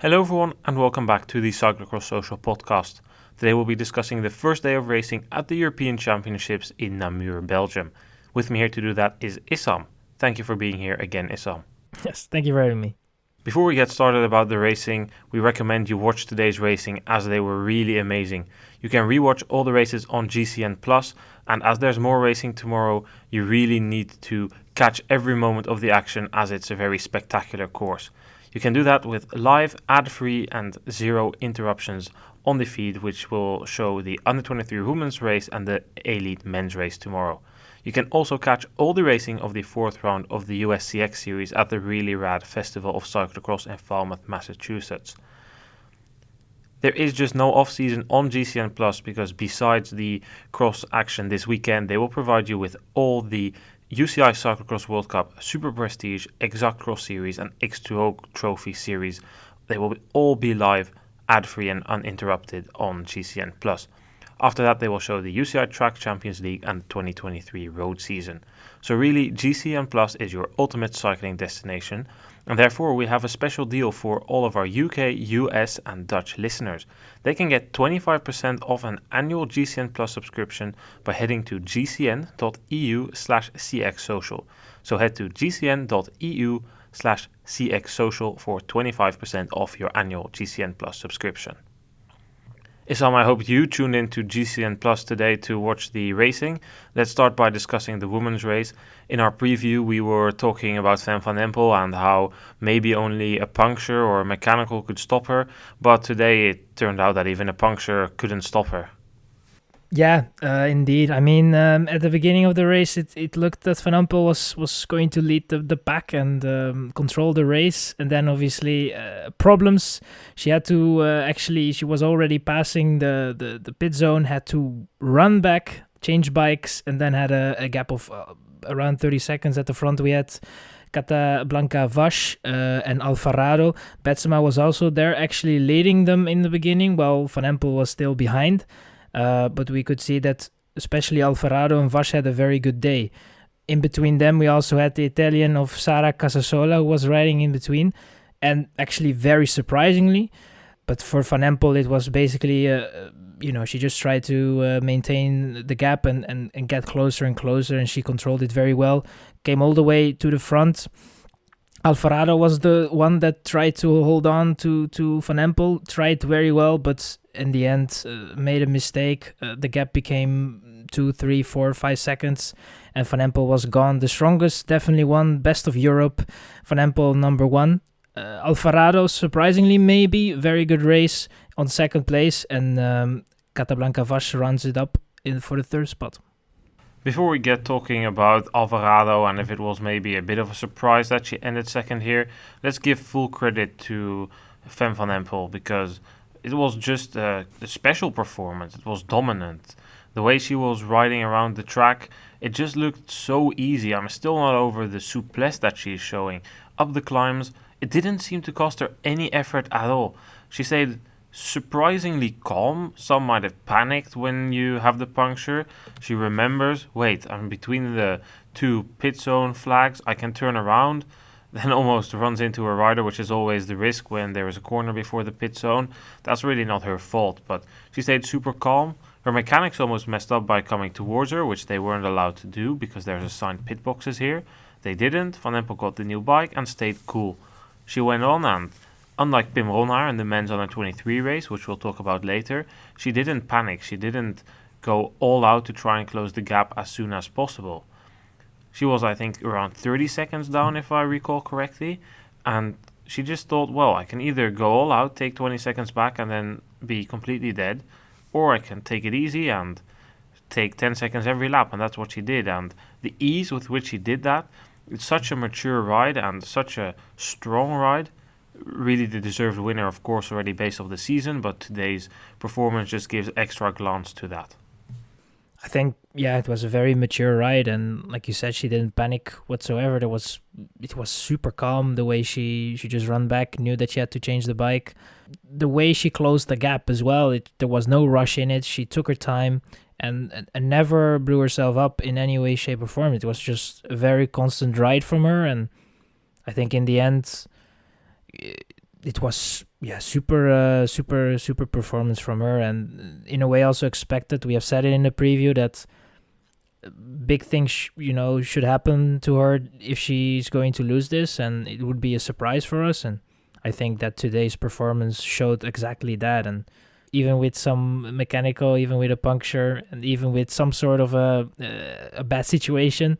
Hello everyone and welcome back to the Cyclocross Social podcast. Today we'll be discussing the first day of racing at the European Championships in Namur Belgium. With me here to do that is Issam. Thank you for being here again, Issam. Yes, thank you for having me. Before we get started about the racing, we recommend you watch today's racing as they were really amazing. You can rewatch all the races on GCN Plus, and as there's more racing tomorrow, you really need to catch every moment of the action as it's a very spectacular course. You can do that with live, ad-free and zero interruptions on the feed, which will show the Under-23 women's race and the Elite men's race tomorrow. You can also catch all the racing of the fourth round of the USCX series at the really rad Festival of Cyclocross in Falmouth, Massachusetts. There is just no off-season on GCN Plus because besides the cross action this weekend, they will provide you with all the UCI Cyclocross World Cup, Super Prestige, Exact Cross Series and X2O Trophy Series. They will all be live, ad-free and uninterrupted on GCN Plus. After that, they will show the UCI Track Champions League and 2023 road season. So really, GCN Plus is your ultimate cycling destination, and therefore we have a special deal for all of our UK, US and Dutch listeners. They can get 25% off an annual GCN Plus subscription by heading to gcn.eu/cxsocial. So head to gcn.eu/cxsocial for 25% off your annual GCN Plus subscription. Issam, I hope you tuned in to GCN Plus today to watch the racing. Let's start by discussing the women's race. In our preview, we were talking about Fem van Empel and how maybe only a puncture or a mechanical could stop her, but today it turned out that even a puncture couldn't stop her. Yeah, indeed. I mean, at the beginning of the race, it looked that Van Empel was going to lead the pack and control the race. And then obviously problems. She had to she was already passing the pit zone, had to run back, change bikes, and then had a gap of around 30 seconds at the front. We had Casablanca Vash and Alvarado. Betsema was also there, actually leading them in the beginning, while Van Empel was still behind. But we could see that especially Alvarado and Vash had a very good day. In between them, we also had the Italian of Sara Casasola, who was riding in between, and actually very surprisingly. But for Van Empel, it was basically, she just tried to maintain the gap and get closer and closer, and she controlled it very well. Came all the way to the front. Alvarado was the one that tried to hold on to Van Empel, tried very well, but in the end made a mistake. The gap became 2, 3, 4, 5 seconds, and Van Empel was gone. The strongest definitely won, best of Europe. Van Empel number 1. Alvarado, surprisingly, maybe very good race on second place, and Casablanca Vash runs it up for the third spot. Before we get talking about Alvarado and if it was maybe a bit of a surprise that she ended second here, let's give full credit to Fem van Empel because it was just a special performance. It was dominant. The way she was riding around the track, it just looked so easy. I'm still not over the souplesse that she's showing. Up the climbs, it didn't seem to cost her any effort at all. She stayed surprisingly calm. Some might have panicked when you have the puncture. She remembers, wait, I'm between the two pit zone flags, I can turn around. Then almost runs into a rider, which is always the risk when there is a corner before the pit zone. That's really not her fault, but she stayed super calm. Her mechanics almost messed up by coming towards her, which they weren't allowed to do because there's assigned pit boxes here. They didn't. Van Empel got the new bike and stayed cool. She went on, and unlike Pim Ronhaar in the men's Under-23 race, which we'll talk about later, she didn't panic. She didn't go all out to try and close the gap as soon as possible. She was, I think, around 30 seconds down, if I recall correctly, and she just thought, well, I can either go all out, take 20 seconds back and then be completely dead, or I can take it easy and take 10 seconds every lap, and that's what she did. And the ease with which she did that, it's such a mature ride and such a strong ride. Really the deserved winner, of course, already based off the season, but today's performance just gives extra glance to that. I think, yeah, it was a very mature ride, and like you said, she didn't panic whatsoever. It was super calm the way she just ran back, knew that she had to change the bike. The way she closed the gap as well, there was no rush in it. She took her time and never blew herself up in any way, shape, or form. It was just a very constant ride from her, and I think in the end, it was super performance from her, and in a way also expected. We have said it in the preview that big things should happen to her if she's going to lose this, and it would be a surprise for us. And I think that today's performance showed exactly that. And even with some mechanical, even with a puncture, and even with some sort of a bad situation,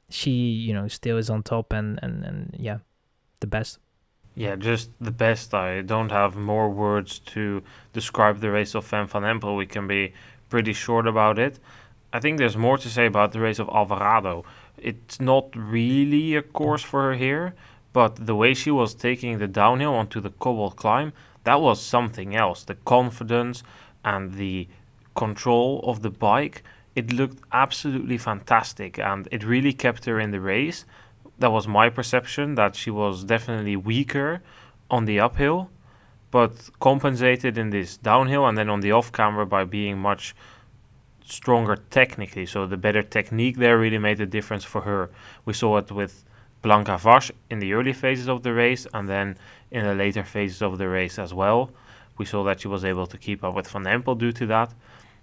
she still is on top, and yeah, the best. Yeah, just the best. I don't have more words to describe the race of Fem van Empel. We can be pretty short about it. I think there's more to say about the race of Alvarado. It's not really a course for her here, but the way she was taking the downhill onto the cobbled climb, that was something else. The confidence and the control of the bike, it looked absolutely fantastic, and it really kept her in the race. That was my perception, that she was definitely weaker on the uphill, but compensated in this downhill and then on the off camber by being much stronger technically. So the better technique there really made a difference for her. We saw it with Blanca Vash in the early phases of the race, and then in the later phases of the race as well. We saw that she was able to keep up with Van Empel due to that.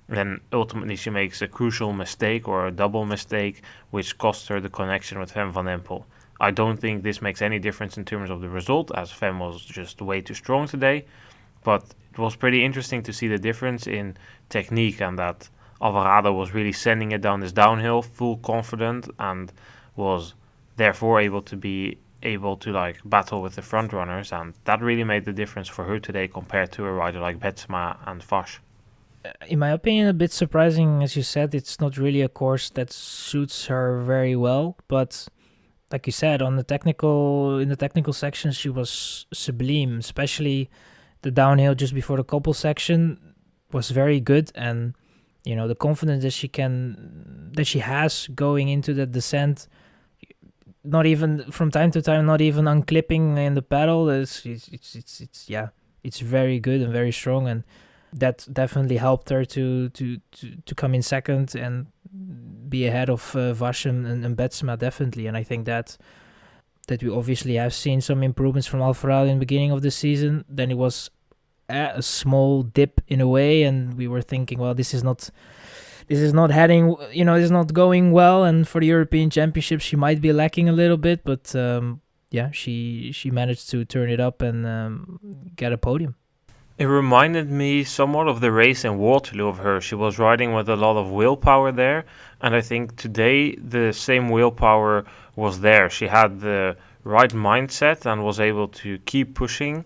Then ultimately she makes a crucial mistake, or a double mistake, which cost her the connection with Fem van Empel. I don't think this makes any difference in terms of the result, as Fem was just way too strong today, but it was pretty interesting to see the difference in technique, and that Alvarado was really sending it down this downhill full confident, and was therefore able to like battle with the front runners, and that really made the difference for her today compared to a rider like Betsema and Vash. In my opinion, a bit surprising. As you said, it's not really a course that suits her very well, but like you said, in the technical section, she was sublime. Especially the downhill just before the couple section was very good, and the confidence that she has going into the descent, not even from time to time, not even unclipping in the pedal. It's very good and very strong, and that definitely helped her to come in second and be ahead of Vash and Betsema, definitely. And I think that we obviously have seen some improvements from Alvarado in the beginning of the season. Then it was a small dip in a way, and we were thinking, well, this is not heading, this is not going well, and for the European Championship she might be lacking a little bit, but she managed to turn it up and get a podium. It reminded me somewhat of the race in Waterloo of her. She was riding with a lot of willpower there, and I think today the same willpower was there. She had the right mindset and was able to keep pushing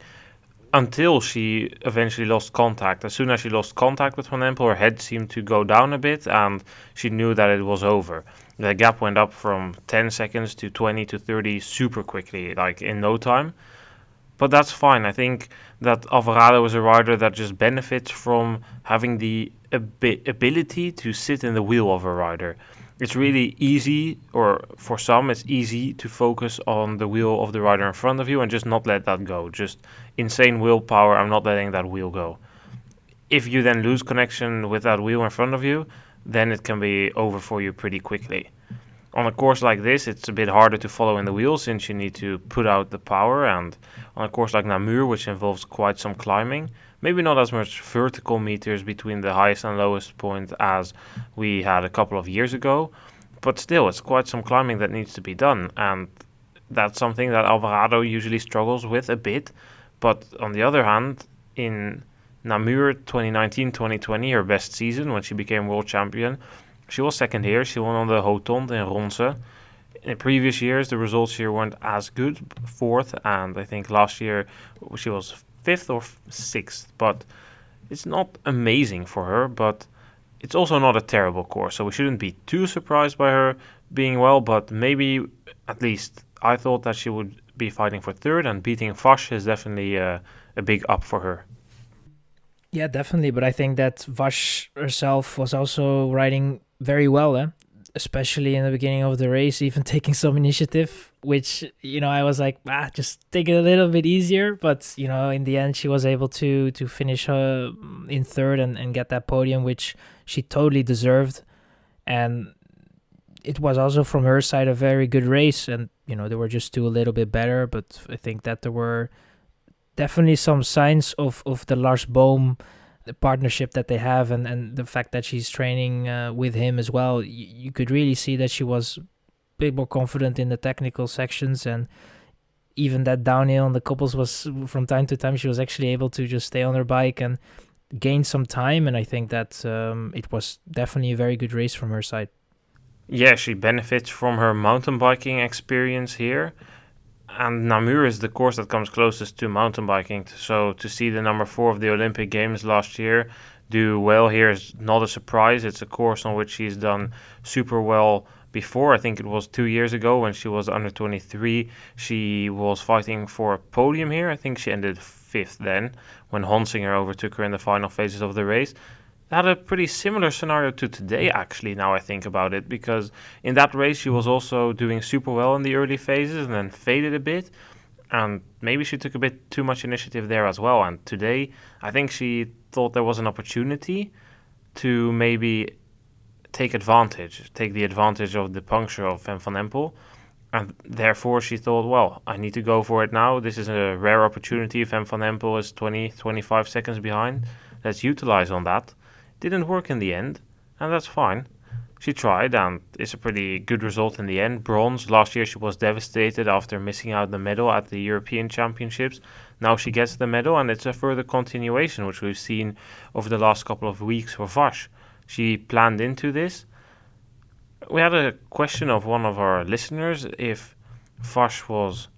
until she eventually lost contact. As soon as she lost contact with Van Empel, her head seemed to go down a bit, and she knew that it was over. The gap went up from 10 seconds to 20 to 30 super quickly, like in no time. But that's fine. I think that Alvarado is a rider that just benefits from having the ability to sit in the wheel of a rider. It's really easy, or for some, it's easy to focus on the wheel of the rider in front of you and just not let that go. Just insane willpower, I'm not letting that wheel go. If you then lose connection with that wheel in front of you, then it can be over for you pretty quickly. On a course like this, it's a bit harder to follow in the wheel since you need to put out the power, and on a course like Namur, which involves quite some climbing, maybe not as much vertical meters between the highest and lowest point as we had a couple of years ago, but still, it's quite some climbing that needs to be done, and that's something that Alvarado usually struggles with a bit. But on the other hand, in Namur 2019-2020, her best season when she became world champion, she was second here. She won on the Rotonde in Ronse. In previous years, the results here weren't as good, fourth, and I think last year she was fifth or sixth. But it's not amazing for her, but it's also not a terrible course, so we shouldn't be too surprised by her being well, but maybe, at least I thought that she would be fighting for third, and beating Vash is definitely a big up for her. Yeah, definitely, but I think that Vash herself was also riding very well, especially in the beginning of the race, even taking some initiative, which, I was like, just take it a little bit easier. But, in the end, she was able to finish in third and get that podium, which she totally deserved. And it was also from her side a very good race. And, there were just two a little bit better. But I think that there were definitely some signs of the Lars Boom the partnership that they have, and the fact that she's training with him as well. You could really see that she was a bit more confident in the technical sections, and even that downhill on the couples was from time to time she was actually able to just stay on her bike and gain some time. And I think that it was definitely a very good race from her side. Yeah, she benefits from her mountain biking experience here. And Namur is the course that comes closest to mountain biking. So to see the number 4 of the Olympic Games last year do well here is not a surprise. It's a course on which she's done super well before. I think it was 2 years ago when she was under 23. She was fighting for a podium here. I think she ended 5th then when Honsinger overtook her in the final phases of the race. Had a pretty similar scenario to today, actually, now I think about it, because in that race she was also doing super well in the early phases and then faded a bit, and maybe she took a bit too much initiative there as well. And today I think she thought there was an opportunity to maybe take the advantage of the puncture of Fem van Empel, and therefore she thought, well, I need to go for it now. This is a rare opportunity. Fem van Empel is 20-25 seconds behind. Let's utilize on that. Didn't work in the end, and that's fine. She tried, and it's a pretty good result in the end. Bronze. Last year she was devastated after missing out the medal at the European Championships. Now she gets the medal, and it's a further continuation, which we've seen over the last couple of weeks for Vash. She planned into this. We had a question of one of our listeners if Vash was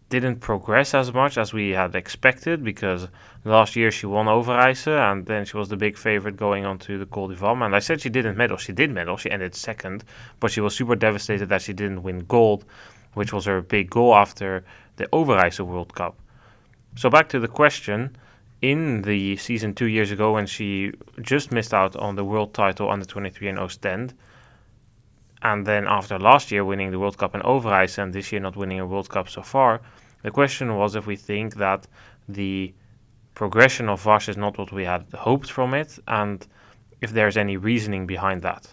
didn't progress as much as we had expected, because last year she won Overijse and then she was the big favorite going on to the Col du Vam. And I said she didn't medal. She did medal. She ended 2nd, but she was super devastated that she didn't win gold, which was her big goal after the Overijse World Cup. So back to the question. In the season 2 years ago, when she just missed out on the world title under 23 in Ostend, and then after last year winning the World Cup in Overijse and this year not winning a World Cup so far, the question was if we think that the progression of Vash is not what we had hoped from it, and if there's any reasoning behind that.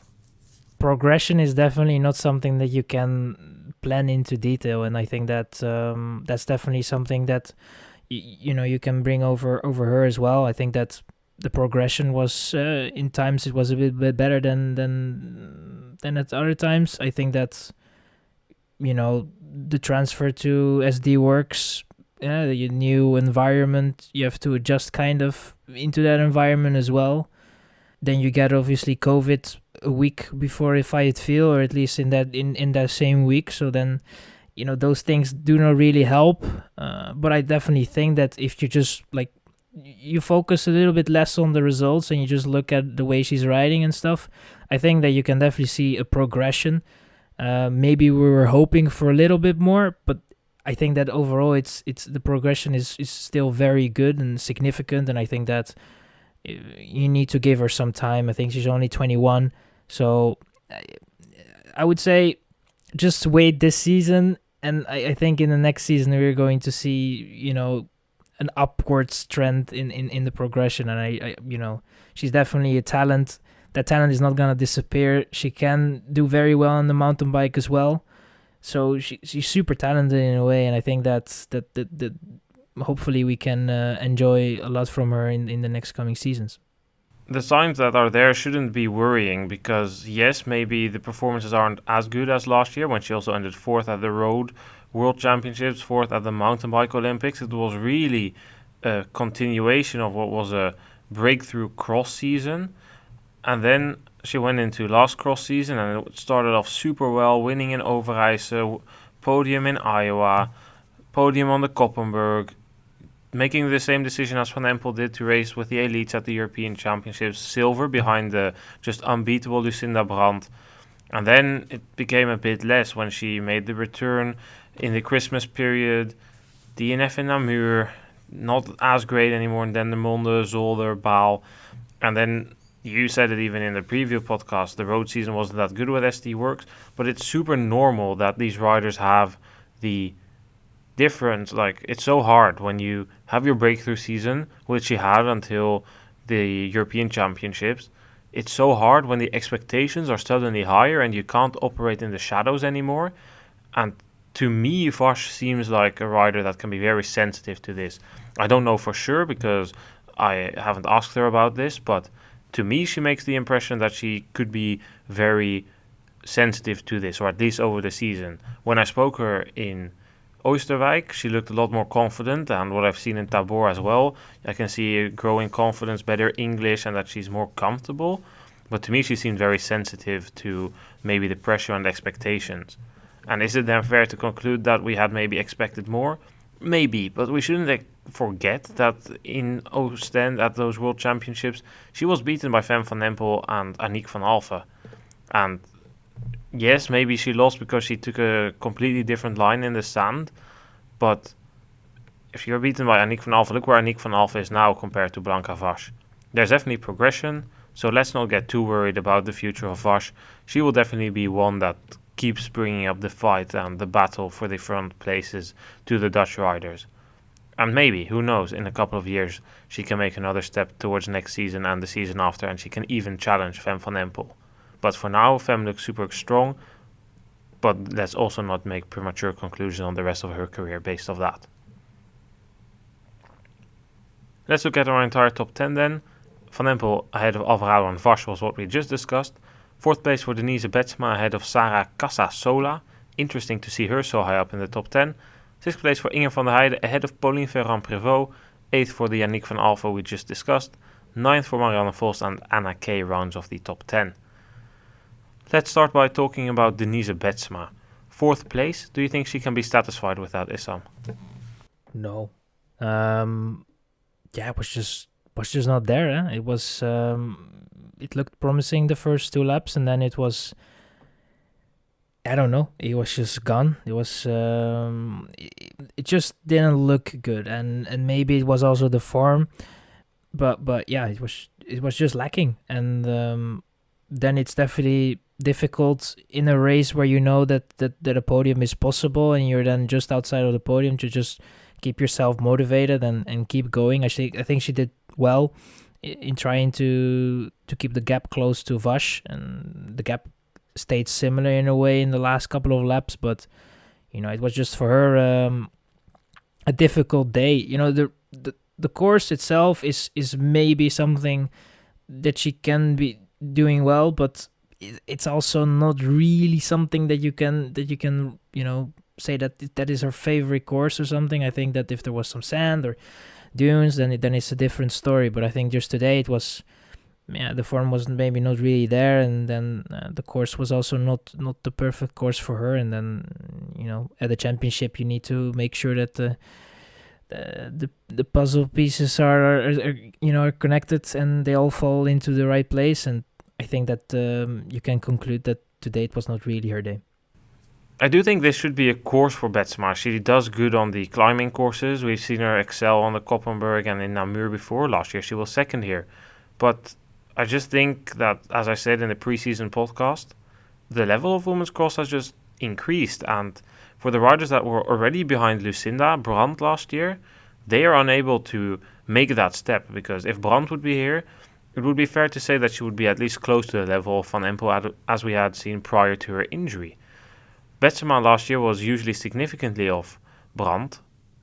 Progression is definitely not something that you can plan into detail, and I think that that's definitely something that you can bring over her as well. I think that the progression was in times it was a bit better than at other times. I think that the transfer to SD Works, the new environment, you have to adjust kind of into that environment as well. Then you get obviously COVID a week before a Fayetteville, or at least in that same week. So then those things do not really help. But I definitely think that if you just you focus a little bit less on the results and you just look at the way she's riding and stuff, I think that you can definitely see a progression. Maybe we were hoping for a little bit more, but I think that overall it's the progression is still very good and significant, and I think that you need to give her some time. I think she's only 21, so I would say just wait this season, and I think in the next season we're going to see an upwards trend in the progression, and I she's definitely a talent. That talent is not gonna disappear. She can do very well on the mountain bike as well, so she's super talented in a way, and I think that hopefully we can enjoy a lot from her in the next coming seasons. The signs that are there shouldn't be worrying, because yes, maybe the performances aren't as good as last year when she also ended 4th at the Road World Championships, 4th at the Mountain Bike Olympics. It was really a continuation of what was a breakthrough cross season. And then she went into last cross season and it started off super well, winning in Overijse, podium in Iowa, podium on the Koppenberg, making the same decision as Van Empel did to race with the elites at the European Championships, silver behind the just unbeatable Lucinda Brandt. And then it became a bit less when she made the return in the Christmas period. DNF in Namur, not as great anymore in Dendermonde, Zolder, Baal. And then you said it even in the preview podcast, the road season wasn't that good with SD Works, but it's super normal that these riders have the difference. It's so hard when you have your breakthrough season, which she had until the European Championships. It's so hard when the expectations are suddenly higher and you can't operate in the shadows anymore. And To me, Vosh seems like a rider that can be very sensitive to this. I don't know for sure because I haven't asked her about this, but to me, she makes the impression that she could be very sensitive to this, or at least over the season. When I spoke to her in Oosterwijk, she looked a lot more confident, and what I've seen in Tabor as well, I can see a growing confidence, better English, and that she's more comfortable. But to me, she seemed very sensitive to maybe the pressure and expectations. And is it then fair to conclude that we had maybe expected more? Maybe, but we shouldn't forget that in Oostende at those World Championships, she was beaten by Fem van Empel and Aniek van Alphen. And yes, maybe she lost because she took a completely different line in the sand, but if you're beaten by Aniek van Alphen, look where Aniek van Alphen is now compared to Blanca Vosh. There's definitely progression, so let's not get too worried about the future of Vosh. She will definitely be one that keeps bringing up the fight and the battle for the front places to the Dutch riders. And maybe, who knows, in a couple of years she can make another step towards next season and the season after, and she can even challenge Fem van Empel. But for now, Fem looks super strong, but let's also not make premature conclusions on the rest of her career based off that. Let's look at our entire top 10 then. Van Empel ahead of Alvarado and Vosh was what we just discussed. 4th place for Denise Betsema ahead of Sarah Casasola. Interesting to see her so high up in the top 10. 6th place for Inge van der Heijden ahead of Pauline Ferrand-Prevot. 8th for the Aniek van Alphen we just discussed. 9th for Marianne Vos and Anna K rounds off the top 10. Let's start by talking about Denise Betsema. 4th place, do you think she can be satisfied with that, Issam? No. It was just not there. Eh? It was it looked promising the first 2 laps, and then it was, I don't know, it was just gone. It was it just didn't look good, and maybe it was also the form, but yeah, it was just lacking, and then it's definitely difficult in a race where you know that a podium is possible, and you're then just outside of the podium to just keep yourself motivated and keep going. I think she did well in trying to keep the gap close to Vosh, and the gap stayed similar in a way in the last couple of laps, but it was just for her a difficult day. The course itself is maybe something that she can be doing well, but it's also not really something that you can say that is her favorite course or something. I think that if there was some sand or dunes, then it's a different story. But I think just today it was, the form was maybe not really there, and then the course was also not the perfect course for her. And then at the championship you need to make sure that the puzzle pieces are connected and they all fall into the right place. And I think that you can conclude that today it was not really her day. I do think this should be a course for Betsema. She does good on the climbing courses. We've seen her excel on the Koppenberg and in Namur before. Last year she was 2nd here. But I just think that, as I said in the preseason podcast, the level of women's cross has just increased. And for the riders that were already behind Lucinda Brandt last year, they are unable to make that step. Because if Brandt would be here, it would be fair to say that she would be at least close to the level of Van Empel as we had seen prior to her injury. Betsema last year was usually significantly off Brandt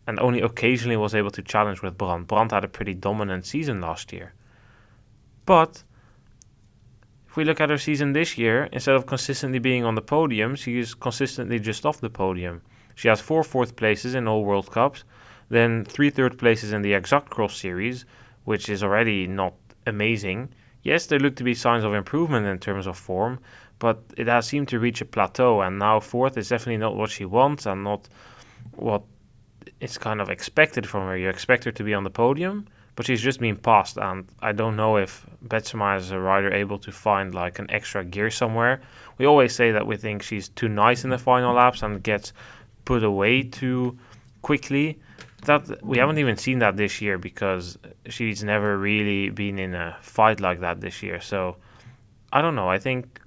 and only occasionally was able to challenge with Brandt. Brandt had a pretty dominant season last year. But if we look at her season this year, instead of consistently being on the podium, she is consistently just off the podium. She has 4 4th places in all World Cups, then 3 3rd places in the Exact Cross series, which is already not amazing. Yes, there look to be signs of improvement in terms of form, but it has seemed to reach a plateau, and now 4th is definitely not what she wants and not what is kind of expected from her. You expect her to be on the podium, but she's just been passed, and I don't know if Betsema is a rider able to find like an extra gear somewhere. We always say that we think she's too nice in the final laps and gets put away too quickly. That we haven't even seen that this year because she's never really been in a fight like that this year. So I don't know. I think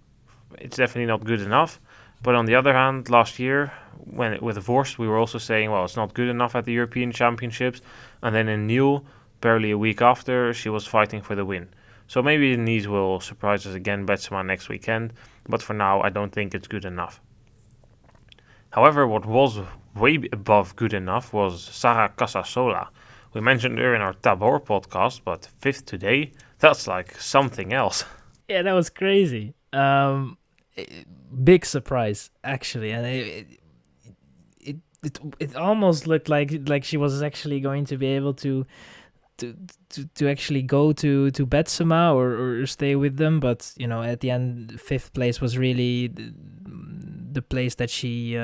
it's definitely not good enough. But on the other hand, last year with Vorst, we were also saying, well, it's not good enough at the European Championships. And then in Niel, barely a week after, she was fighting for the win. So maybe Denise will surprise us again, Betsema next weekend. But for now, I don't think it's good enough. However, what was way above good enough was Sarah Casasola. We mentioned her in our Tabor podcast, but 5th today, that's like something else. Yeah, that was crazy. Big surprise actually, and it almost looked like she was actually going to be able to actually go to Betsema or stay with them, but at the end, 5th place was really the place that she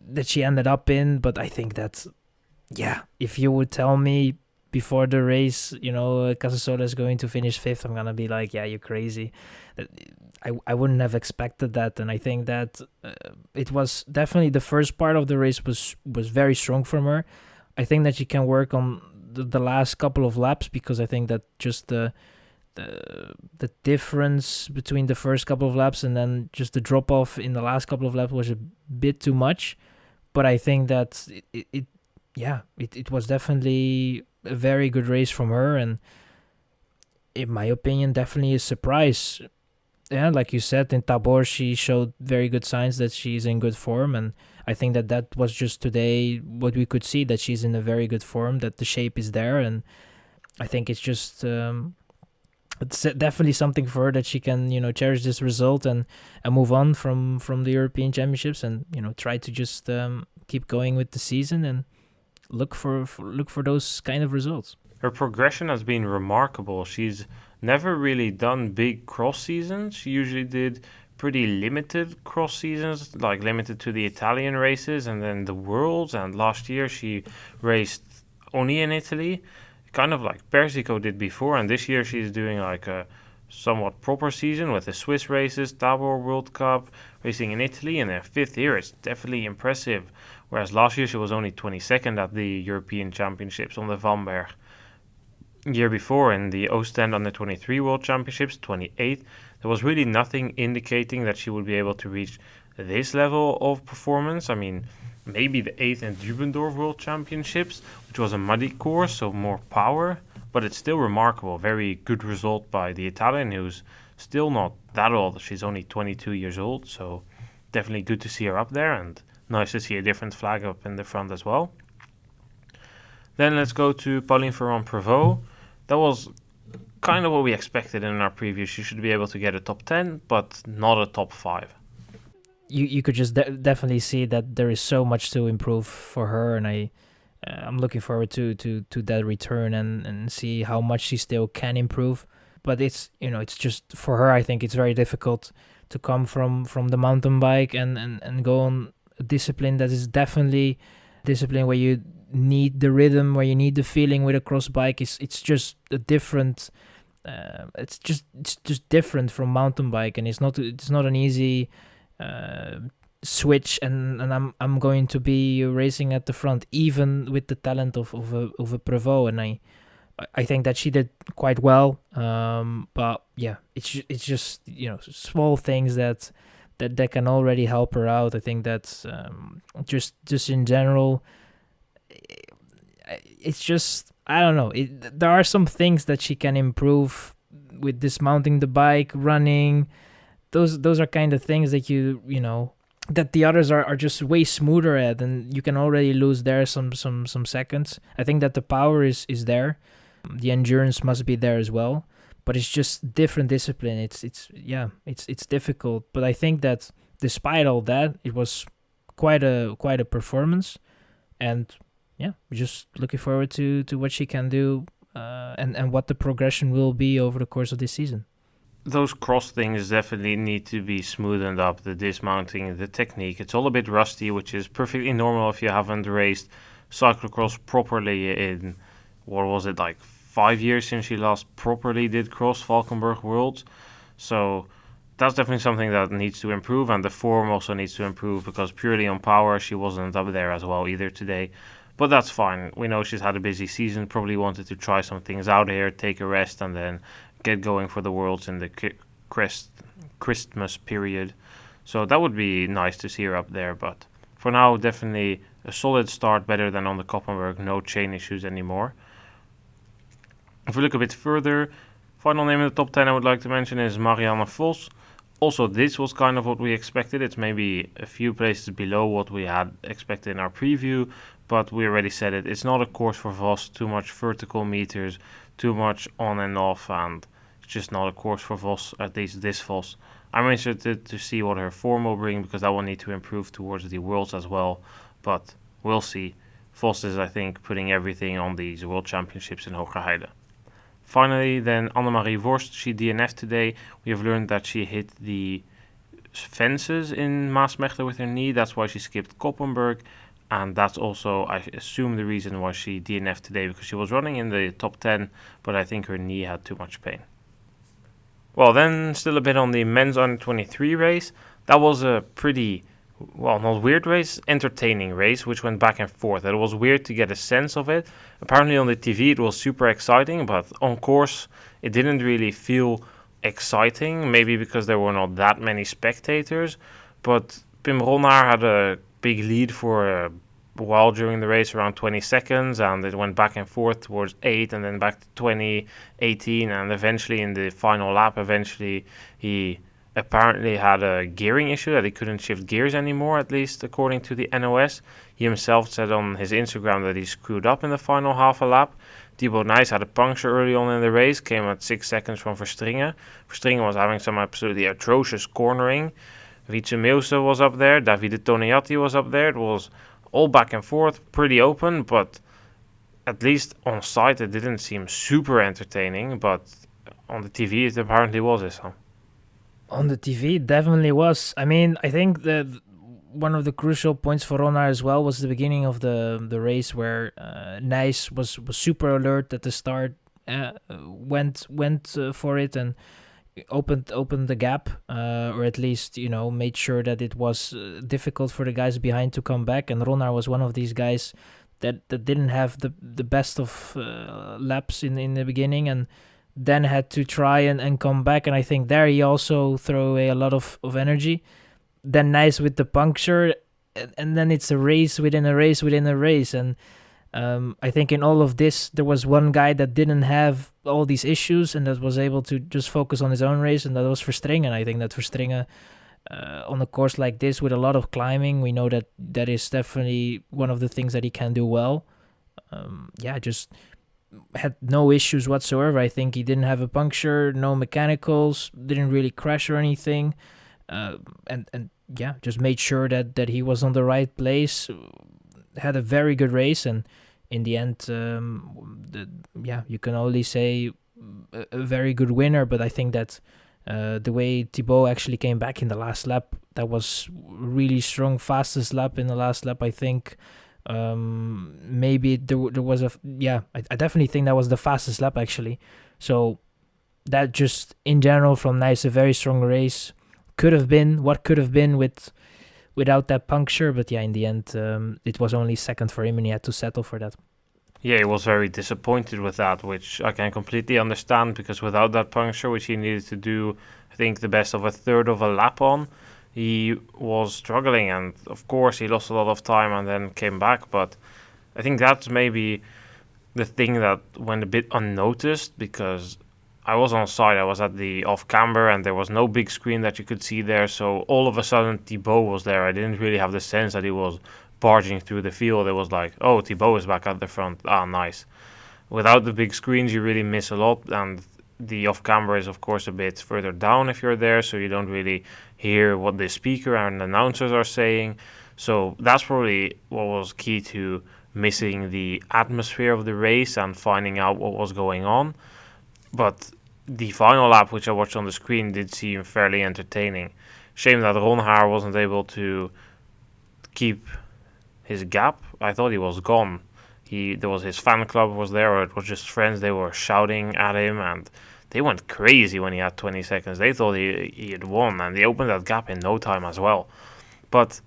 that she ended up in. But I think that, yeah, if you would tell me before the race, Casasola is going to finish 5th, I'm gonna be like, yeah, you're crazy. I wouldn't have expected that, and I think that it was definitely the first part of the race was very strong from her. I think that she can work on the last couple of laps, because I think that just the difference between the first couple of laps and then just the drop off in the last couple of laps was a bit too much. But I think that it was definitely a very good race from her, and in my opinion, definitely a surprise. Yeah, like you said, in Tabor, she showed very good signs that she's in good form, and I think that was just today what we could see, that she's in a very good form, that the shape is there, and I think it's just it's definitely something for her, that she can cherish this result and move on from the European Championships, and try to just keep going with the season and look for those kind of results. Her progression has been remarkable. She's never really done big cross seasons. She usually did pretty limited cross seasons, like limited to the Italian races and then the Worlds. And last year she raced only in Italy, kind of like Persico did before. And this year she's doing like a somewhat proper season with the Swiss races, Tabor World Cup, racing in Italy, and her 5th year is definitely impressive. Whereas last year she was only 22nd at the European Championships on the Vanberg. Year before in the Ostend Under 23 World Championships, 28th, there was really nothing indicating that she would be able to reach this level of performance. I mean, maybe the 8th in Dubendorf World Championships, which was a muddy course, so more power, but it's still remarkable. Very good result by the Italian, who's still not that old. She's only 22 years old, so definitely good to see her up there, and nice to see a different flag up in the front as well. Then let's go to Pauline Ferrand-Prevot. That was kind of what we expected in our preview. She should be able to get a top 10, but not a top 5. You could just definitely see that there is so much to improve for her, and I'm looking forward to that return and see how much she still can improve. But it's just for her, I think it's very difficult to come from the mountain bike and go on a discipline that is definitely discipline where you need the rhythm, where you need the feeling with a cross bike. It's just a different it's just different from mountain bike, and it's not an easy switch, and I'm going to be racing at the front even with the talent of a Prevot, and I think that she did quite well, but yeah, it's just small things that can already help her out. I think that's just in general, it's just, I don't know. There are some things that she can improve with dismounting the bike, running. Those are kind of things that that the others are just way smoother at, and you can already lose there some seconds. I think that the power is there, the endurance must be there as well, but it's just different discipline. It's difficult, but I think that despite all that, it was quite a performance, and yeah, we're just looking forward to what she can do, and what the progression will be over the course of this season. Those cross things definitely need to be smoothened up, the dismounting, the technique. It's all a bit rusty, which is perfectly normal if you haven't raced cyclocross properly in, what was it, like 5 years since she last properly did cross Valkenburg Worlds. So that's definitely something that needs to improve, and the form also needs to improve, because purely on power she wasn't up there as well either today. But that's fine. We know she's had a busy season, probably wanted to try some things out here, take a rest, and then get going for the Worlds in the Christmas period. So that would be nice to see her up there. But for now, definitely a solid start, better than on the Koppenberg. No chain issues anymore. If we look a bit further, final name in the top 10 I would like to mention is Marianne Vos. Also, this was kind of what we expected. It's maybe a few places below what we had expected in our preview, but we already said it. It's not a course for Vos, too much vertical meters, too much on and off, and it's just not a course for Vos, at least this Vos. I'm interested to see what her form will bring, because that will need to improve towards the Worlds as well, but we'll see. Vos is, I think, putting everything on these World Championships in Hogerheide. Finally, then Annemarie Worst, she DNF'd today. We have learned that she hit the fences in Maasmechelen with her knee. That's why she skipped Koppenberg. And that's also, I assume, the reason why she DNF'd today, because she was running in the top 10, but I think her knee had too much pain. Well, then still a bit on the Mens U23 race. That was a pretty, well, not weird race, entertaining race, which went back and forth. It was weird to get a sense of it. Apparently on the TV it was super exciting, but on course it didn't really feel exciting, maybe because there were not that many spectators. But Pim Ronhaar had a big lead for a while during the race, around 20 seconds, and it went back and forth towards 8 and then back to 20, 18, and eventually in the final lap, he apparently had a gearing issue, that he couldn't shift gears anymore, at least according to the NOS. He himself said on his Instagram that he screwed up in the final half a lap. Thibaut Nys had a puncture early on in the race, came at 6 seconds from Verstringen. Verstringen was having some absolutely atrocious cornering. Wietse Meeuwse was up there, Davide Toniatti was up there. It was all back and forth, pretty open, but at least on site it didn't seem super entertaining, but on the TV it apparently was, Issam. On the TV, it definitely was. I mean, I think that one of the crucial points for Ronhaar as well was the beginning of the race, where Nys was super alert at the start, went for it and opened the gap, or at least made sure that it was difficult for the guys behind to come back. And Ronhaar was one of these guys that didn't have the best of laps in the beginning, and then had to try and come back. And I think there he also threw away a lot of energy. Then Nys with the puncture, and then it's a race within a race within a race. And I think in all of this, there was one guy that didn't have all these issues and that was able to just focus on his own race, and that was Verstringen. I think that Verstringen, on a course like this with a lot of climbing, we know that is definitely one of the things that he can do well. Just had no issues whatsoever. I think he didn't have a puncture, no mechanicals, didn't really crash or anything, and just made sure that he was on the right place. Had a very good race, and in the end, you can only say a very good winner. But I think that the way Thibaut actually came back in the last lap, that was really strong, fastest lap in the last lap, I think. Maybe there was I definitely think that was the fastest lap actually. So that just in general from Nys, a very strong race. Could have been without that puncture, but in the end it was only second for him and he had to settle for that. Yeah, he was very disappointed with that, which I can completely understand, because without that puncture, which he needed to do, I think, the best of a third of a lap on, he was struggling, and of course he lost a lot of time and then came back. But I think that's maybe the thing that went a bit unnoticed, because I was on site, I was at the off-camber, and there was no big screen that you could see there, so all of a sudden Thibaut was there. I didn't really have the sense that he was barging through the field. It was like, oh, Thibaut is back at the front, nice. Without the big screens you really miss a lot, and the off-camber is of course a bit further down if you're there, so you don't really hear what the speaker and announcers are saying. So that's probably what was key to missing the atmosphere of the race and finding out what was going on. But the final lap, which I watched on the screen, did seem fairly entertaining. Shame that Ronhaar wasn't able to keep his gap. I thought he was gone. There was his fan club was there, or it was just friends. They were shouting at him, and they went crazy when he had 20 seconds. They thought he had won, and they opened that gap in no time as well. But,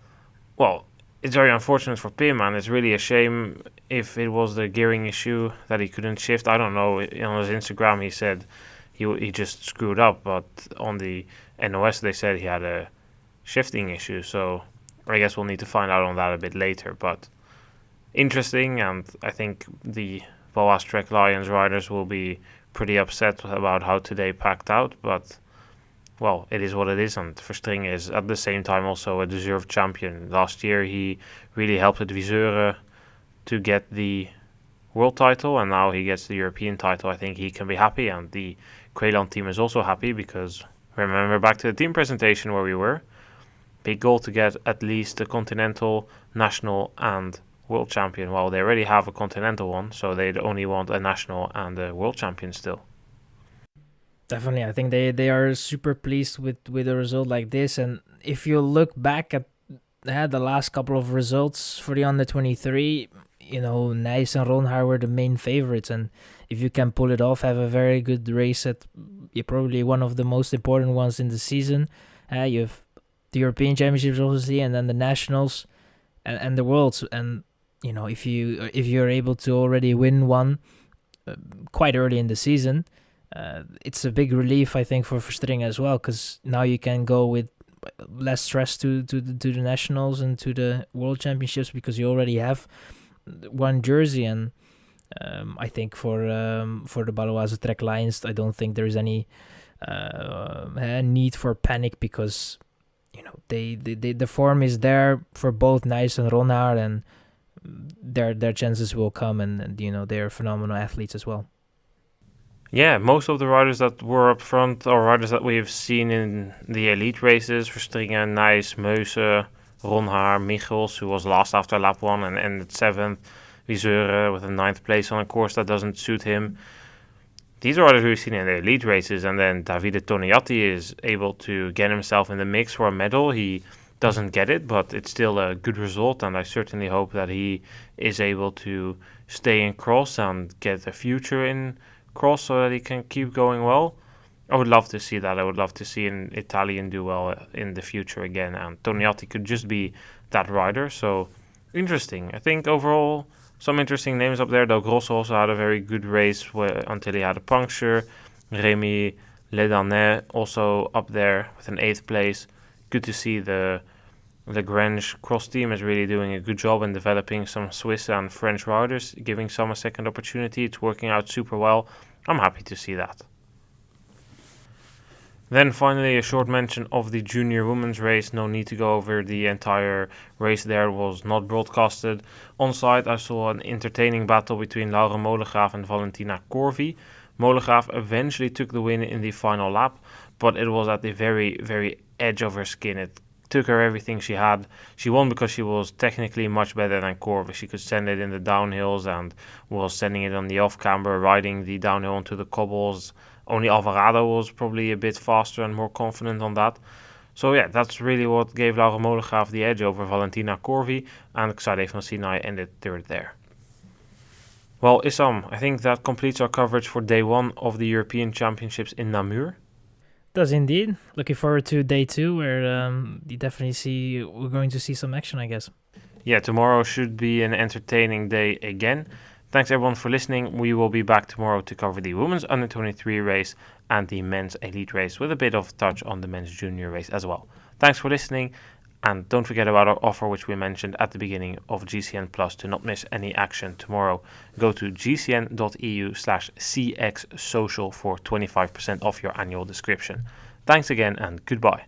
well, it's very unfortunate for Pim, and it's really a shame if it was the gearing issue that he couldn't shift. I don't know. On his Instagram, he said he just screwed up, but on the NOS, they said he had a shifting issue. So I guess we'll need to find out on that a bit later. But interesting, and I think the Boas Trek Lions riders will be pretty upset about how today packed out. But well, it is what it is, and Verstringen is at the same time also a deserved champion. Last year he really helped Adviseur to get the world title, and now he gets the European title. I think he can be happy, and the Quayland team is also happy, because remember back to the team presentation where we were, big goal to get at least a continental, national and world champion. Well, they already have a continental one, so they'd only want a national and a world champion still. Definitely, I think they are super pleased with a result like this. And if you look back at the last couple of results for the under 23, Nijs and Ronhaar were the main favorites, and if you can pull it off, have a very good race at probably one of the most important ones in the season. You have the European Championships obviously, and then the nationals and the worlds. And if you're able to already win one quite early in the season, it's a big relief, I think, for Verstringen as well, because now you can go with less stress to the nationals and to the world championships, because you already have one jersey. And I think for the Baloise Trek Lions, I don't think there is any need for panic, because the form is there for both Nijs and Ronhaar, and their chances will come, and they're phenomenal athletes as well. Yeah, most of the riders that were up front are riders that we have seen in the elite races. Verstringen, Nijs, Meuse, Ronhaar, Michels, who was last after lap 1 and ended 7th. Viseur with a 9th place on a course that doesn't suit him. These are riders we've seen in the elite races, and then Davide Toniatti is able to get himself in the mix for a medal. He doesn't get it, but it's still a good result, and I certainly hope that he is able to stay in cross and get a future in cross so that he can keep going well. I would love to see that. I would love to see an Italian do well in the future again, and Toniatti could just be that rider. So interesting. I think overall some interesting names up there. Del Grosso also had a very good race until he had a puncture. Rémi Ledanet also up there with an 8th place. Good to see the Lagrange cross team is really doing a good job in developing some Swiss and French riders, giving some a second opportunity. It's working out super well. I'm happy to see that. Then finally a short mention of the junior women's race. No need to go over the entire race there. It was not broadcasted. On site I saw an entertaining battle between Laura Molengraaf and Valentina Corvi. Molengraaf eventually took the win in the final lap, but it was at the very, very edge of her skin. It took her everything she had. She won because she was technically much better than Corvi. She could send it in the downhills and was sending it on the off-camber, riding the downhill onto the cobbles. Only Alvarado was probably a bit faster and more confident on that. So yeah, that's really what gave Laura Molengraaf the edge over Valentina Corvi, and Xade van Sinai ended third there. Well, Issam, I think that completes our coverage for day 1 of the European Championships in Namur. Does indeed. Looking forward to day 2, where we're going to see some action, I guess. Yeah, tomorrow should be an entertaining day again. Thanks everyone for listening. We will be back tomorrow to cover the women's under 23 race and the men's elite race, with a bit of touch on the men's junior race as well. Thanks for listening, and don't forget about our offer, which we mentioned at the beginning of GCN Plus, to not miss any action tomorrow. Go to gcn.eu/cxsocial for 25% off your annual subscription. Thanks again, and goodbye.